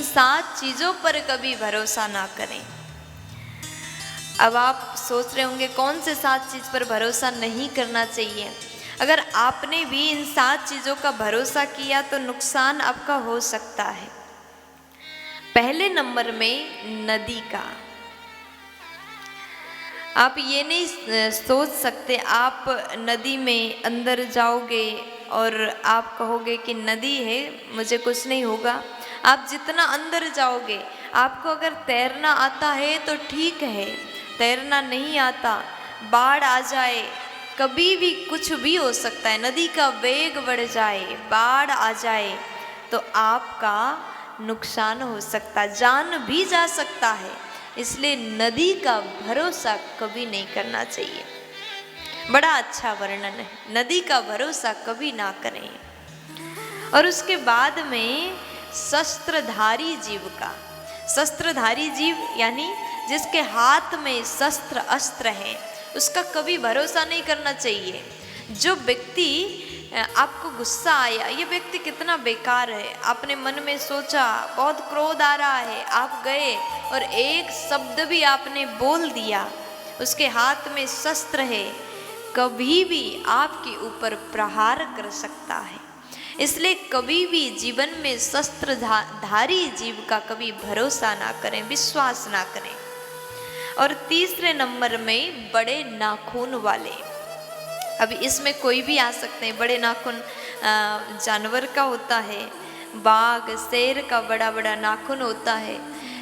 7 चीज़ों पर कभी भरोसा ना करें। अब आप सोच रहे होंगे कौन से 7 चीज़ पर भरोसा नहीं करना चाहिए। अगर आपने भी इन 7 चीज़ों का भरोसा किया तो नुकसान आपका हो सकता है। पहले नंबर में नदी का। आप ये नहीं सोच सकते, आप नदी में अंदर जाओगे और आप कहोगे कि नदी है मुझे कुछ नहीं होगा। आप जितना अंदर जाओगे, आपको अगर तैरना आता है तो ठीक है, तैरना नहीं आता, बाढ़ आ जाए, कभी भी कुछ भी हो सकता है, नदी का वेग बढ़ जाए, बाढ़ आ जाए तो आपका नुकसान हो सकता है, जान भी जा सकता है। इसलिए नदी का भरोसा कभी नहीं करना चाहिए। बड़ा अच्छा वर्णन है, नदी का भरोसा कभी ना करें। और उसके बाद में शस्त्रधारी जीव का। शस्त्रधारी जीव यानी जिसके हाथ में शस्त्र अस्त्र है, उसका कभी भरोसा नहीं करना चाहिए। जो व्यक्ति आपको गुस्सा आया, ये व्यक्ति कितना बेकार है, आपने मन में सोचा, बहुत क्रोध आ रहा है, आप गए और एक शब्द भी आपने बोल दिया, उसके हाथ में शस्त्र है, कभी भी आपके ऊपर प्रहार कर सकता है। इसलिए कभी भी जीवन में शस्त्रधारी जीव का कभी भरोसा ना करें, विश्वास ना करें। और तीसरे नंबर में बड़े नाखून वाले। अभी इसमें कोई भी आ सकते हैं। बड़े नाखून जानवर का होता है, बाघ शेर का बड़ा बड़ा नाखून होता है,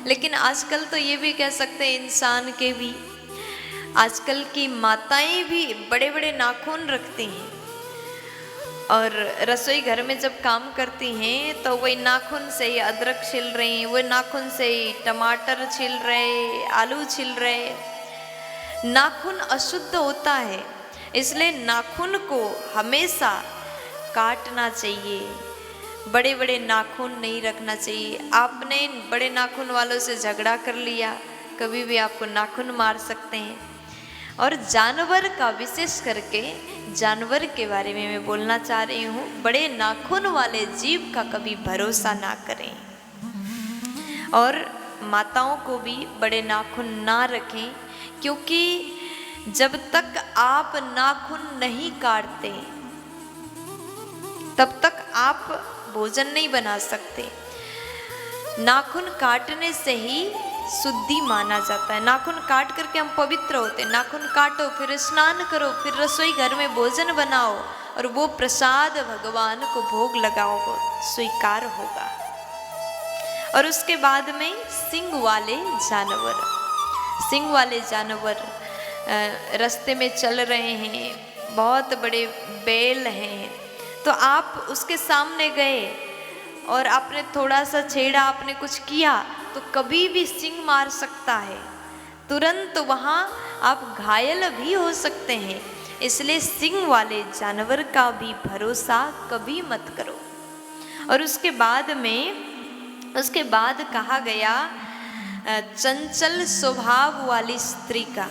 लेकिन आजकल तो ये भी कह सकते हैं इंसान के भी, आजकल की माताएं भी बड़े बड़े नाखून रखती हैं और रसोई घर में जब काम करती हैं तो वही नाखून से ही अदरक छिल रही हैं, वही नाखून से ही टमाटर छिल रहे, आलू छिल रहे। नाखून अशुद्ध होता है, इसलिए नाखून को हमेशा काटना चाहिए, बड़े बड़े नाखून नहीं रखना चाहिए। आपने बड़े नाखून वालों से झगड़ा कर लिया, कभी भी आपको नाखून मार सकते हैं। और जानवर का, विशेष करके जानवर के बारे में मैं बोलना चाह रही हूँ, बड़े नाखून वाले जीव का कभी भरोसा ना करें। और माताओं को भी बड़े नाखून ना रखें, क्योंकि जब तक आप नाखून नहीं काटते तब तक आप भोजन नहीं बना सकते। नाखून काटने से ही शुद्धि माना जाता है। नाखून काट करके हम पवित्र होते हैं। नाखून काटो, फिर स्नान करो, फिर रसोई घर में भोजन बनाओ और वो प्रसाद भगवान को भोग लगाओ, स्वीकार होगा। और उसके बाद में सींग वाले जानवर। सींग वाले जानवर रास्ते में चल रहे हैं, बहुत बड़े बैल हैं, तो आप उसके सामने गए और आपने थोड़ा सा छेड़ा, आपने कुछ किया तो कभी भी सींग मार सकता है, तुरंत वहाँ आप घायल भी हो सकते हैं। इसलिए सींग वाले जानवर का भी भरोसा कभी मत करो। और उसके बाद कहा गया चंचल स्वभाव वाली स्त्री का।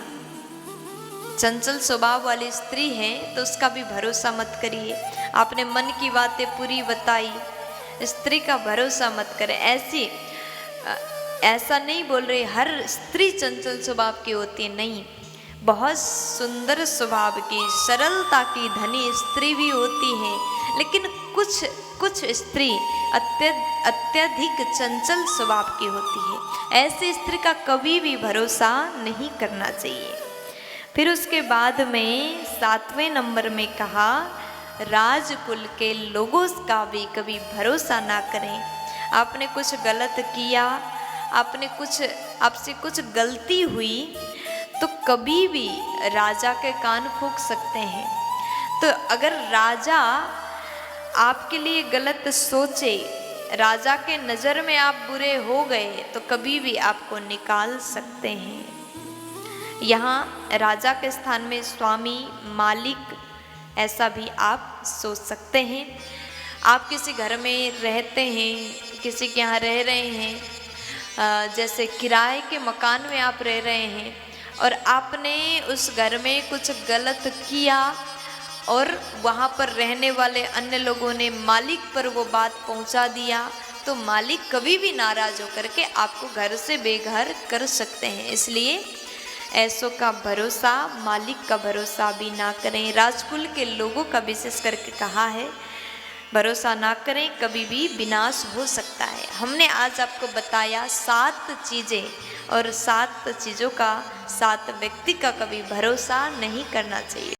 चंचल स्वभाव वाली स्त्री है तो उसका भी भरोसा मत करिए। आपने मन की बातें पूरी बताई, स्त्री का भरोसा मत करें। ऐसा नहीं बोल रहे हर स्त्री चंचल स्वभाव की होती है, नहीं, बहुत सुंदर स्वभाव की, सरलता की धनी स्त्री भी होती है, लेकिन कुछ स्त्री अत्यधिक चंचल स्वभाव की होती है। ऐसी स्त्री का कभी भी भरोसा नहीं करना चाहिए। फिर उसके बाद में 7वें नंबर में कहा, राजकुल के लोगों का भी कभी भरोसा ना करें। आपने कुछ गलत किया, आपसे कुछ गलती हुई तो कभी भी राजा के कान फूंक सकते हैं। तो अगर राजा आपके लिए गलत सोचे, राजा के नज़र में आप बुरे हो गए तो कभी भी आपको निकाल सकते हैं। यहाँ राजा के स्थान में स्वामी, मालिक, ऐसा भी आप सोच सकते हैं। आप किसी घर में रहते हैं, किसी के यहाँ रह रहे हैं, जैसे किराए के मकान में आप रह रहे हैं और आपने उस घर में कुछ गलत किया और वहाँ पर रहने वाले अन्य लोगों ने मालिक पर वो बात पहुँचा दिया, तो मालिक कभी भी नाराज होकर के आपको घर से बेघर कर सकते हैं। इसलिए ऐसों का भरोसा, मालिक का भरोसा भी ना करें। राजकुल के लोगों का विशेष करके कहा है, भरोसा ना करें, कभी भी विनाश हो सकता है। हमने आज आपको बताया 7 चीज़ें, और 7 चीज़ों का 7 व्यक्ति का कभी भरोसा नहीं करना चाहिए।